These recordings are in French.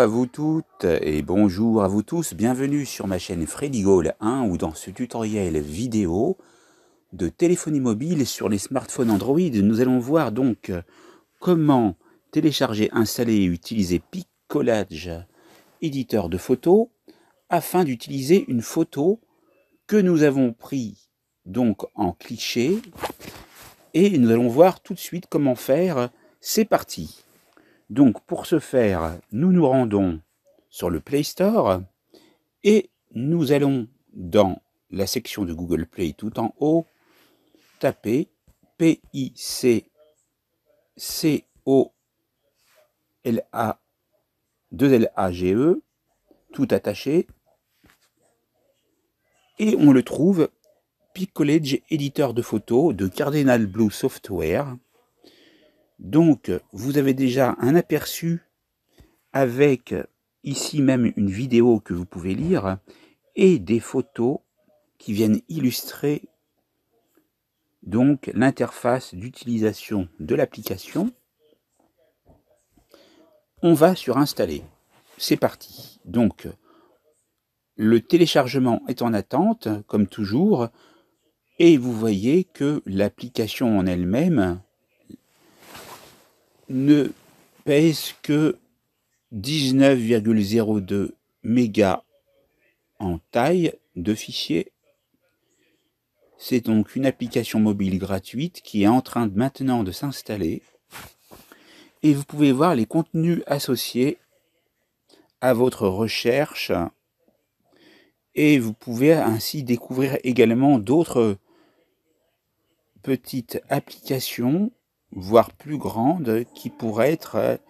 à vous toutes et bonjour à vous tous, bienvenue sur ma chaîne Freddy Gall 1 ou dans ce tutoriel vidéo de téléphonie mobile sur les smartphones Android. Nous allons voir donc comment télécharger, installer et utiliser Piccolage, éditeur de photos, afin d'utiliser une photo que nous avons prise donc en cliché, et nous allons voir tout de suite comment faire. C'est parti. Donc pour ce faire, nous nous rendons sur le Play Store et nous allons dans la section de Google Play tout en haut taper Piccolage tout attaché et on le trouve, Piccolage éditeur de photos de Cardinal Blue Software. Donc vous avez déjà un aperçu avec ici même une vidéo que vous pouvez lire et des photos qui viennent illustrer donc l'interface d'utilisation de l'application. On va sur installer. C'est parti. Donc le téléchargement est en attente comme toujours et vous voyez que l'application en elle-même ne pèse que 19,02 mégas en taille de fichier. C'est donc une application mobile gratuite qui est en train maintenant de s'installer. Et vous pouvez voir les contenus associés à votre recherche. Et vous pouvez ainsi découvrir également d'autres petites applications, voire plus grandes, qui pourraient être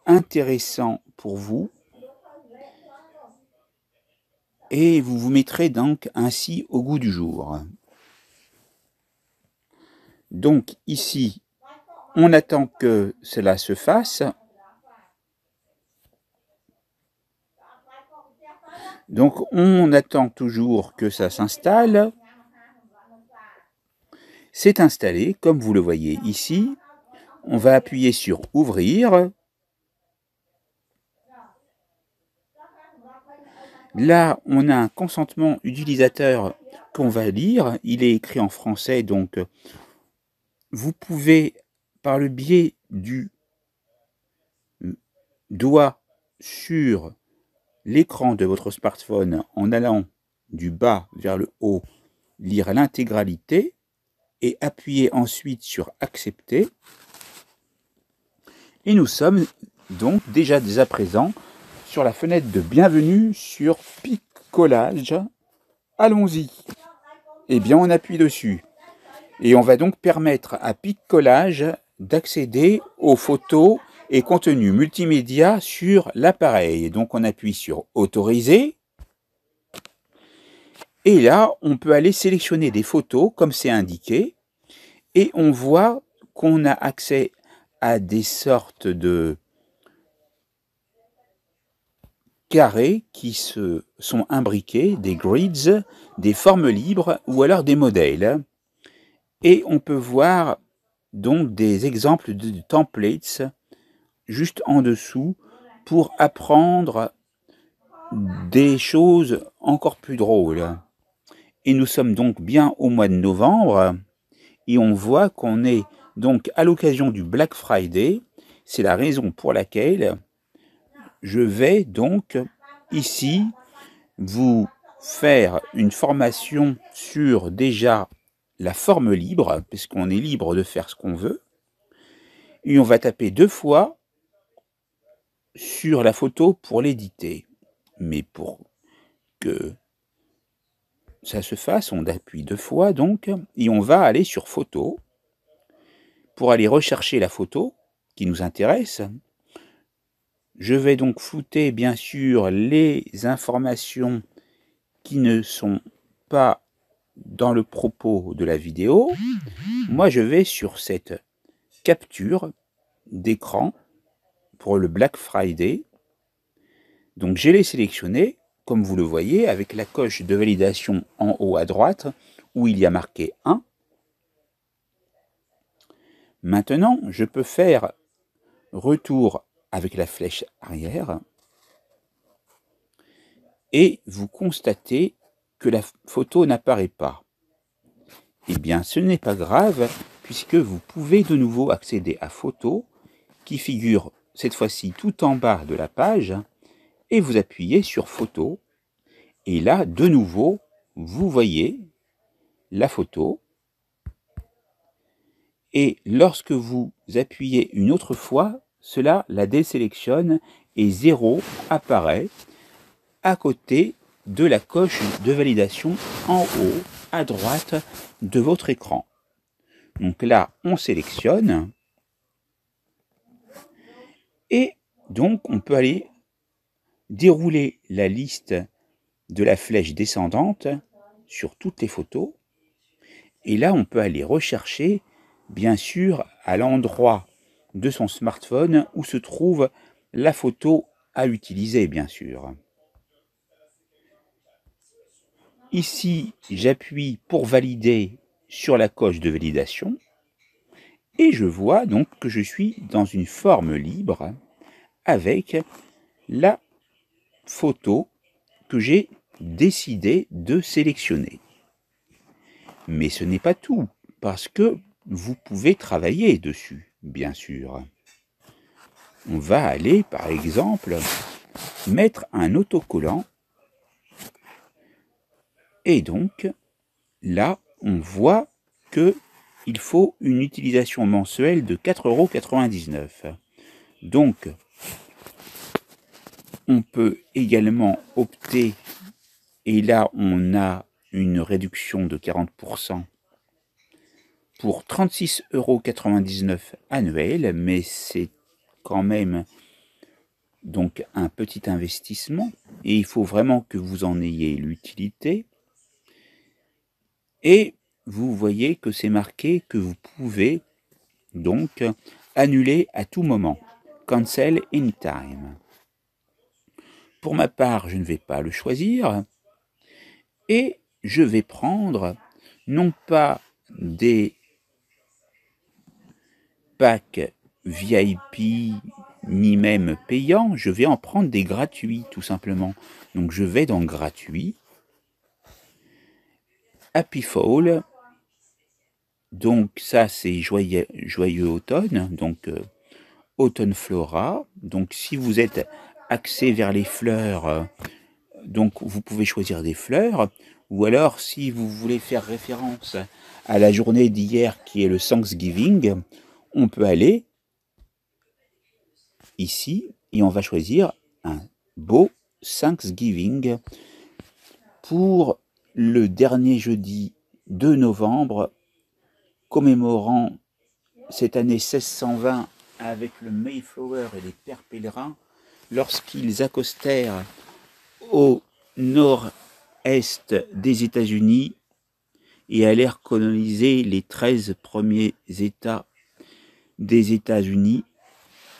intéressantes pour vous. Et vous vous mettrez donc ainsi au goût du jour. Donc ici, on attend que cela se fasse. Donc on attend toujours que ça s'installe. C'est installé, comme vous le voyez ici. On va appuyer sur ouvrir. Là, on a un consentement utilisateur qu'on va lire. Il est écrit en français, donc vous pouvez, par le biais du doigt sur l'écran de votre smartphone, en allant du bas vers le haut, lire l'intégralité et appuyer ensuite sur accepter. Et nous sommes donc déjà dès à présent sur la fenêtre de bienvenue sur Piccolage. Allons-y. Eh bien, on appuie dessus. Et on va donc permettre à Piccolage d'accéder aux photos et contenus multimédia sur l'appareil. Donc on appuie sur autoriser. Et là, on peut aller sélectionner des photos comme c'est indiqué. Et on voit qu'on a accès à des sortes de carrés qui sont imbriqués, des grids, des formes libres ou alors des modèles. Et on peut voir donc des exemples de templates juste en dessous pour apprendre des choses encore plus drôles. Et nous sommes donc bien au mois de novembre et on voit qu'on est donc à l'occasion du Black Friday. C'est la raison pour laquelle je vais donc ici vous faire une formation sur déjà la forme libre, puisqu'on est libre de faire ce qu'on veut. Et on va taper 2 fois sur la photo pour l'éditer. Mais pour que ça se fasse, on appuie 2 fois donc, et on va aller sur photo pour aller rechercher la photo qui nous intéresse. Je vais donc flouter bien sûr les informations qui ne sont pas dans le propos de la vidéo. Moi je vais sur cette capture d'écran pour le Black Friday. Donc je l'ai sélectionné, comme vous le voyez, avec la coche de validation en haut à droite, où il y a marqué 1. Maintenant, je peux faire retour avec la flèche arrière. et vous constatez que la photo n'apparaît pas. Eh bien, ce n'est pas grave, puisque vous pouvez de nouveau accéder à Photos, qui figure cette fois-ci tout en bas de la page, et vous appuyez sur Photos, et là, de nouveau, vous voyez la photo, et lorsque vous appuyez une autre fois, cela la désélectionne et 0 apparaît à côté de la coche de validation en haut à droite de votre écran. Donc là, on sélectionne et donc on peut aller dérouler la liste de la flèche descendante sur toutes les photos. Et là, on peut aller rechercher, bien sûr, à l'endroit de son smartphone où se trouve la photo à utiliser, bien sûr. Ici, j'appuie pour valider sur la coche de validation et je vois donc que je suis dans une forme libre avec la photo que j'ai décidé de sélectionner. Mais ce n'est pas tout, parce que vous pouvez travailler dessus, bien sûr. On va aller, par exemple, mettre un autocollant. Et donc, là, on voit qu'il faut une utilisation mensuelle de 4,99 €. Donc, on peut également opter, et là, on a une réduction de 40% pour 36,99 € annuel, mais c'est quand même donc un petit investissement et il faut vraiment que vous en ayez l'utilité. Et vous voyez que c'est marqué que vous pouvez donc annuler à tout moment. Cancel anytime. Pour ma part, je ne vais pas le choisir et je vais prendre non pas des packs VIP ni même payants, je vais en prendre des gratuits tout simplement. Donc je vais dans gratuit, Happy Fall, donc ça c'est joyeux automne, donc Autumn Flora. Donc si vous êtes axé vers les fleurs, donc vous pouvez choisir des fleurs, ou alors si vous voulez faire référence à la journée d'hier qui est le Thanksgiving, on peut aller ici et on va choisir un beau Thanksgiving pour le dernier jeudi de novembre, commémorant cette année 1620 avec le Mayflower et les pères pèlerins lorsqu'ils accostèrent au nord-est des États-Unis et allèrent coloniser les 13 premiers États des États-Unis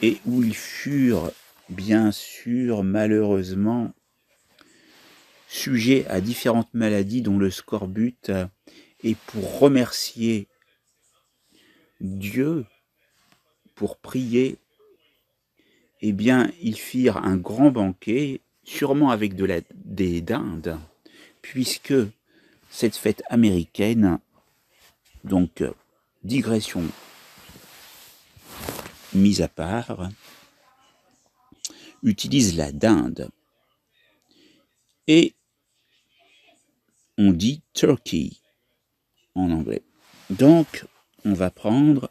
et où ils furent bien sûr malheureusement sujets à différentes maladies dont le scorbut, et pour remercier Dieu, pour prier, eh bien ils firent un grand banquet, sûrement avec des dindes, puisque cette fête américaine, donc digression mise à part, utilise la dinde. Et on dit turkey en anglais. Donc, on va prendre,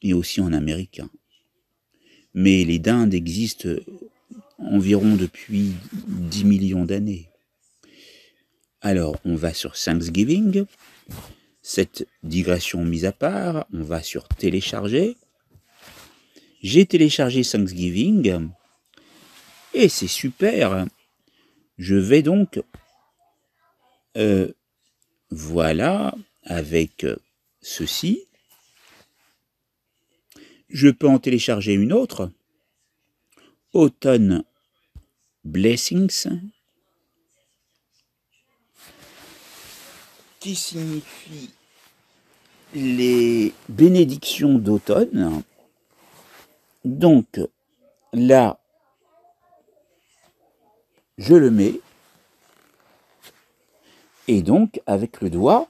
et aussi en américain. Mais les dindes existent environ depuis 10 millions d'années. Alors, on va sur Thanksgiving. Cette digression mise à part, on va sur télécharger. J'ai téléchargé Thanksgiving. Et c'est super. Je vais donc, voilà, avec ceci. Je peux en télécharger une autre. Autumn Blessings, qui signifie les bénédictions d'automne. Donc là, je le mets, et donc avec le doigt,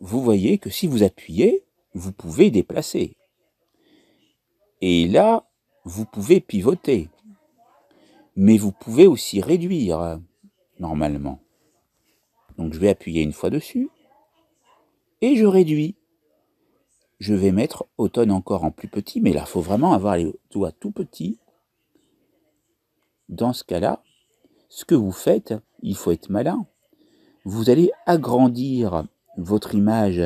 vous voyez que si vous appuyez, vous pouvez déplacer. Et là, vous pouvez pivoter. Mais vous pouvez aussi réduire, normalement. Donc je vais appuyer une fois dessus, et je réduis. Je vais mettre automne encore en plus petit, mais là, il faut vraiment avoir les doigts tout petits. Dans ce cas-là, ce que vous faites, il faut être malin. Vous allez agrandir votre image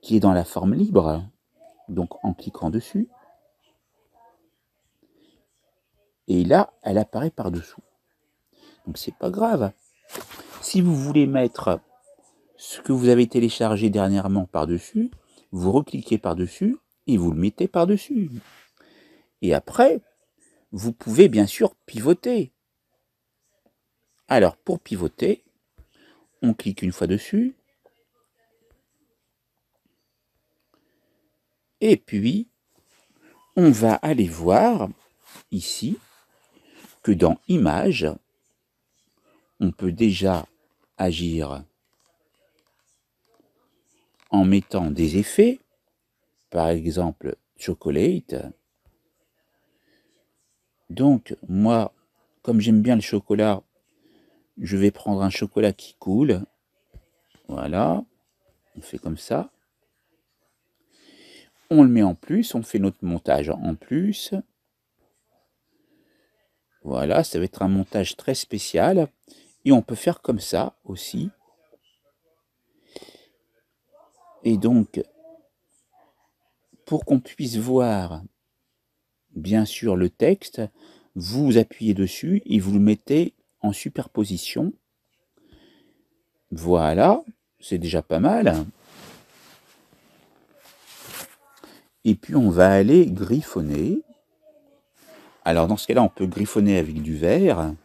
qui est dans la forme libre, donc en cliquant dessus. Et là, elle apparaît par-dessous. Donc c'est pas grave. Si vous voulez mettre ce que vous avez téléchargé dernièrement par-dessus, vous recliquez par-dessus et vous le mettez par-dessus. Et après, vous pouvez bien sûr pivoter. Alors pour pivoter, on clique une fois dessus. Et puis, on va aller voir ici que dans Images, on peut déjà agir en mettant des effets, par exemple Chocolate. Donc moi, comme j'aime bien le chocolat, je vais prendre un chocolat qui coule. Voilà, on fait comme ça. On le met en plus, on fait notre montage en plus. Voilà, ça va être un montage très spécial. Et on peut faire comme ça aussi. Et donc, pour qu'on puisse voir, bien sûr, le texte, vous appuyez dessus et vous le mettez en superposition. Voilà, c'est déjà pas mal. Et puis, on va aller griffonner. Alors, dans ce cas-là, on peut griffonner avec du vert.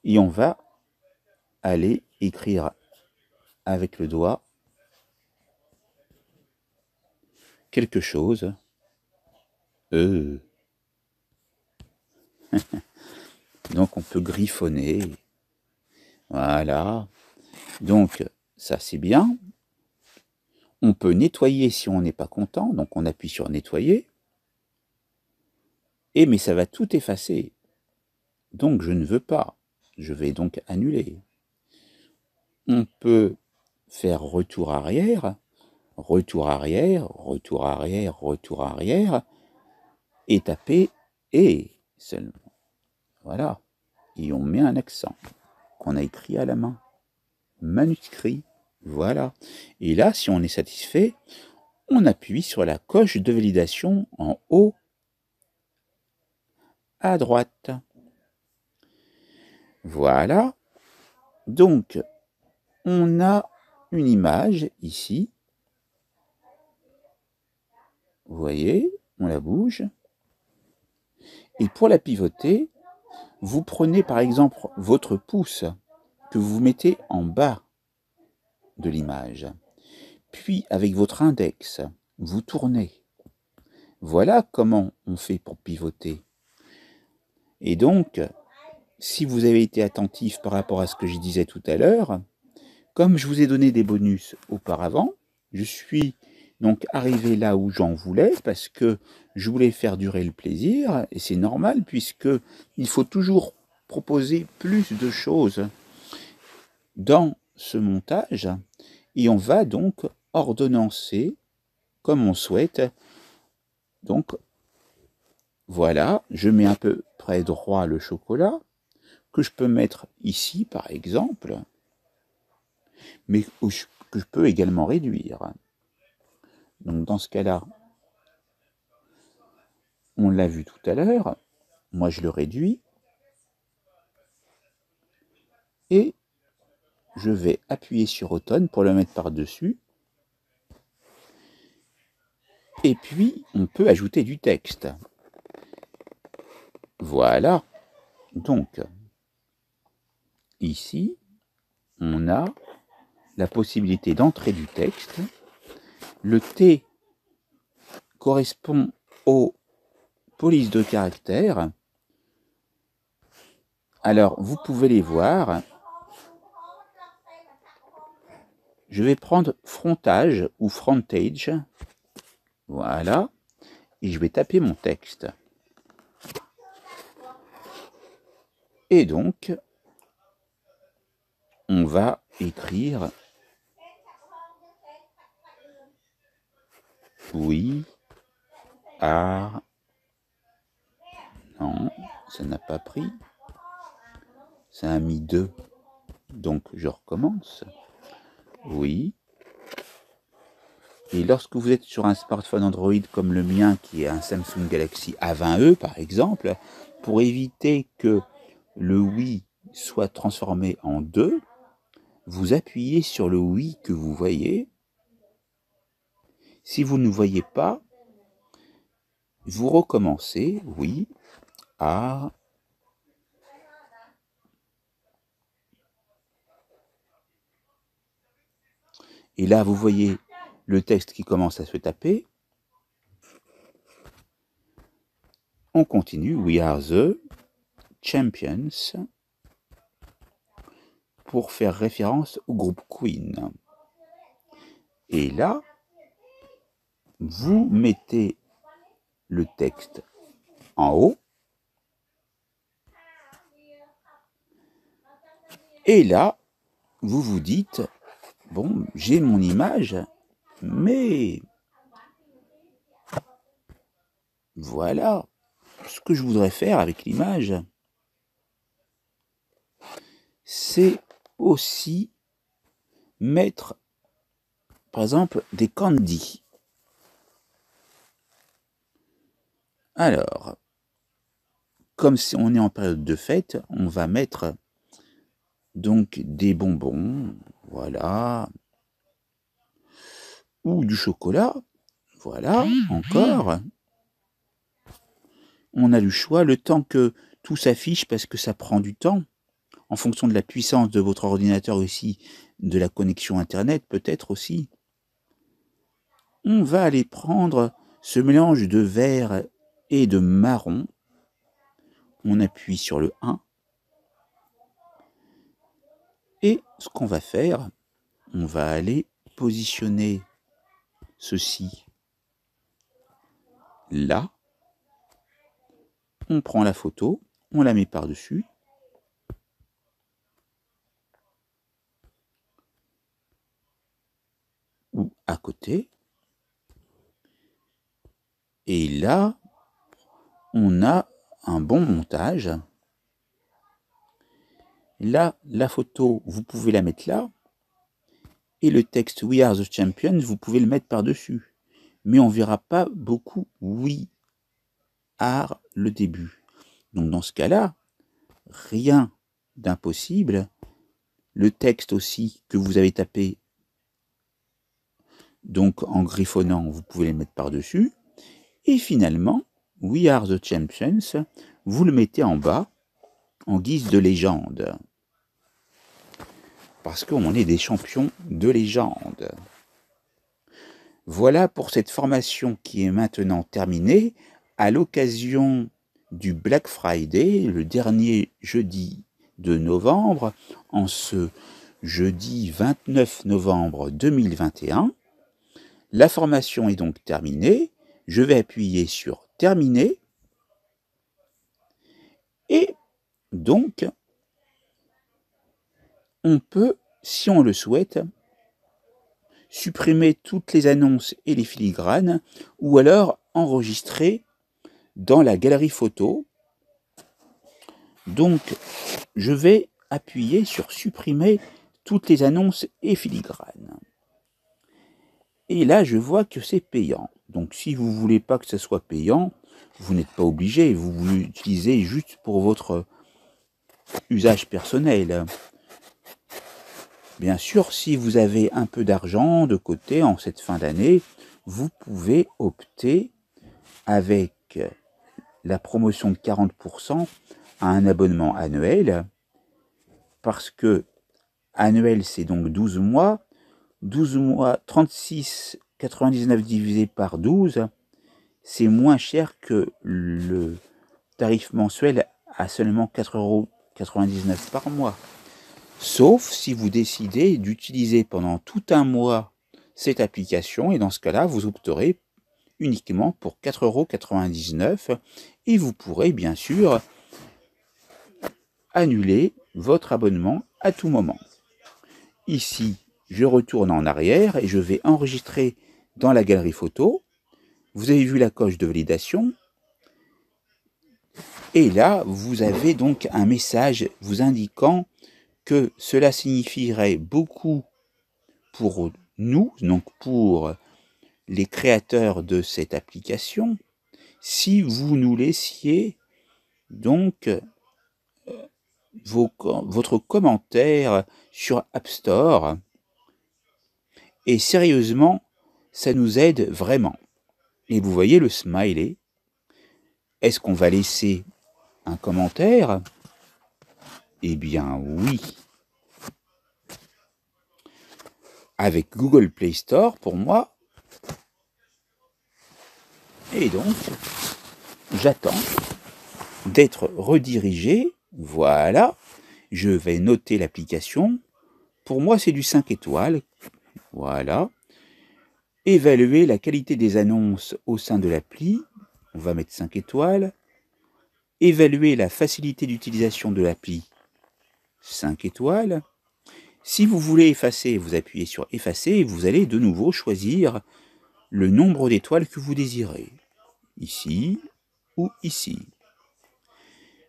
Et on va aller écrire avec le doigt quelque chose. Donc on peut griffonner. Voilà. Donc ça c'est bien. On peut nettoyer si on n'est pas content. Donc on appuie sur nettoyer. Et mais ça va tout effacer. Donc je ne veux pas. Je vais donc annuler. On peut faire retour arrière, retour arrière, retour arrière, retour arrière, et taper et seulement. Voilà. Et on met un accent qu'on a écrit à la main. Manuscrit. Voilà. Et là, si on est satisfait, on appuie sur la coche de validation en haut à droite. Voilà. Donc, on a une image ici. Vous voyez, on la bouge. Et pour la pivoter, vous prenez par exemple votre pouce que vous mettez en bas de l'image. Puis avec votre index, vous tournez. Voilà comment on fait pour pivoter. Et donc, si vous avez été attentif par rapport à ce que je disais tout à l'heure, comme je vous ai donné des bonus auparavant, je suis donc arrivé là où j'en voulais parce que je voulais faire durer le plaisir et c'est normal puisque il faut toujours proposer plus de choses dans ce montage et on va donc ordonnancer comme on souhaite. Donc voilà, je mets un peu près droit le chocolat que je peux mettre ici par exemple, mais que je peux également réduire. Donc dans ce cas-là, on l'a vu tout à l'heure, moi je le réduis, et je vais appuyer sur automne pour le mettre par-dessus, et puis on peut ajouter du texte. Voilà, donc ici, on a la possibilité d'entrer du texte. Le T correspond au police de caractère. Alors, vous pouvez les voir. Je vais prendre frontage ou frontage. Voilà. Et je vais taper mon texte. Et donc, on va écrire oui, art. Non, ça n'a pas pris. Ça a mis 2. Donc, je recommence. Oui. Et lorsque vous êtes sur un smartphone Android comme le mien, qui est un Samsung Galaxy A20e par exemple, pour éviter que le oui soit transformé en 2, vous appuyez sur le oui que vous voyez. Si vous ne voyez pas, vous recommencez, oui, art. Et là, vous voyez le texte qui commence à se taper. On continue, we are the champions, pour faire référence au groupe Queen. Et là, vous mettez le texte en haut. Et là, vous vous dites, bon, j'ai mon image, mais voilà ce que je voudrais faire avec l'image. C'est aussi mettre, par exemple, des candies. Alors, comme si on est en période de fête, on va mettre donc des bonbons, voilà, ou du chocolat, voilà, encore. On a le choix, le temps que tout s'affiche, parce que ça prend du temps, en fonction de la puissance de votre ordinateur aussi, de la connexion Internet peut-être aussi. On va aller prendre ce mélange de vert et de marron. On appuie sur le 1. Et ce qu'on va faire, on va aller positionner ceci là. On prend la photo, on la met par-dessus. Ou à côté. Et là, on a un bon montage. Là, la photo, vous pouvez la mettre là. Et le texte We are the champions, vous pouvez le mettre par-dessus. Mais on ne verra pas beaucoup We are le début. Donc dans ce cas-là, rien d'impossible. Le texte aussi que vous avez tapé, donc en griffonnant, vous pouvez le mettre par-dessus. Et finalement, We are the champions, vous le mettez en bas, en guise de légende. Parce qu'on est des champions de légende. Voilà pour cette formation qui est maintenant terminée, à l'occasion du Black Friday, le dernier jeudi de novembre, en ce jeudi 29 novembre 2021. La formation est donc terminée. Je vais appuyer sur « Terminer » et donc on peut, si on le souhaite, supprimer toutes les annonces et les filigranes ou alors enregistrer dans la galerie photo. Donc, je vais appuyer sur « Supprimer toutes les annonces et filigranes ». Et là, je vois que c'est payant. Donc, si vous ne voulez pas que ce soit payant, vous n'êtes pas obligé. Vous l'utilisez juste pour votre usage personnel. Bien sûr, si vous avez un peu d'argent de côté en cette fin d'année, vous pouvez opter avec la promotion de 40% à un abonnement annuel. Parce que annuel, c'est donc 12 mois. 12 mois, 36,99 divisé par 12, c'est moins cher que le tarif mensuel à seulement 4,99 € par mois. Sauf si vous décidez d'utiliser pendant tout un mois cette application, et dans ce cas-là, vous opterez uniquement pour 4,99 € et vous pourrez bien sûr annuler votre abonnement à tout moment. Ici, je retourne en arrière et je vais enregistrer dans la galerie photo. Vous avez vu la coche de validation. Et là, vous avez donc un message vous indiquant que cela signifierait beaucoup pour nous, donc pour les créateurs de cette application, si vous nous laissiez donc votre commentaire sur App Store. Et sérieusement, ça nous aide vraiment. Et vous voyez le smiley. Est-ce qu'on va laisser un commentaire? Eh bien oui. Avec Google Play Store pour moi. Et donc, j'attends d'être redirigé. Voilà. Je vais noter l'application. Pour moi, c'est du 5 étoiles. Voilà. Évaluer la qualité des annonces au sein de l'appli. On va mettre 5 étoiles. Évaluer la facilité d'utilisation de l'appli. 5 étoiles. Si vous voulez effacer, vous appuyez sur effacer et vous allez de nouveau choisir le nombre d'étoiles que vous désirez. Ici ou ici.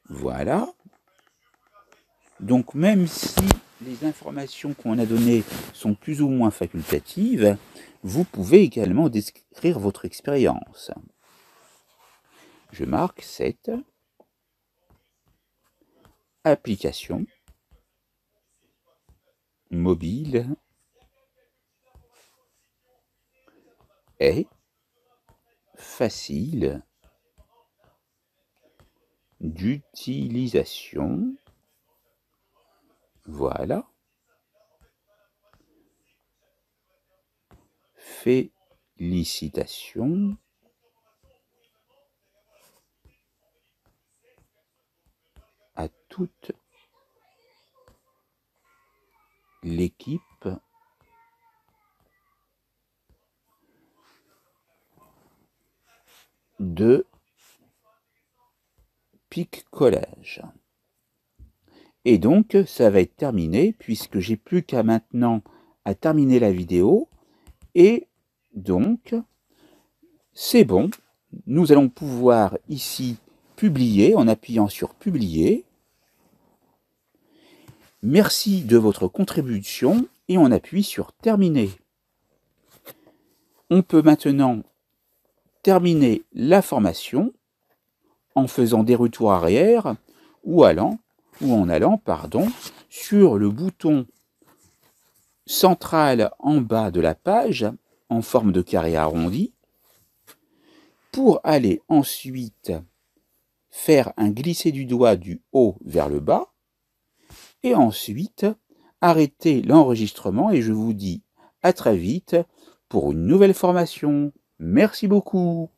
Voilà. Donc même si les informations qu'on a données sont plus ou moins facultatives, vous pouvez également décrire votre expérience. Je marque cette application mobile est facile d'utilisation. Voilà. Félicitations à toute l'équipe de Pic-Collège. Et donc, ça va être terminé, puisque j'ai plus qu'à maintenant à terminer la vidéo. Et donc, c'est bon. Nous allons pouvoir ici publier en appuyant sur publier. Merci de votre contribution et on appuie sur terminer. On peut maintenant terminer la formation en faisant des retours arrière ou en allant sur le bouton central en bas de la page en forme de carré arrondi pour aller ensuite faire un glisser du doigt du haut vers le bas et ensuite arrêter l'enregistrement et je vous dis à très vite pour une nouvelle formation. Merci beaucoup.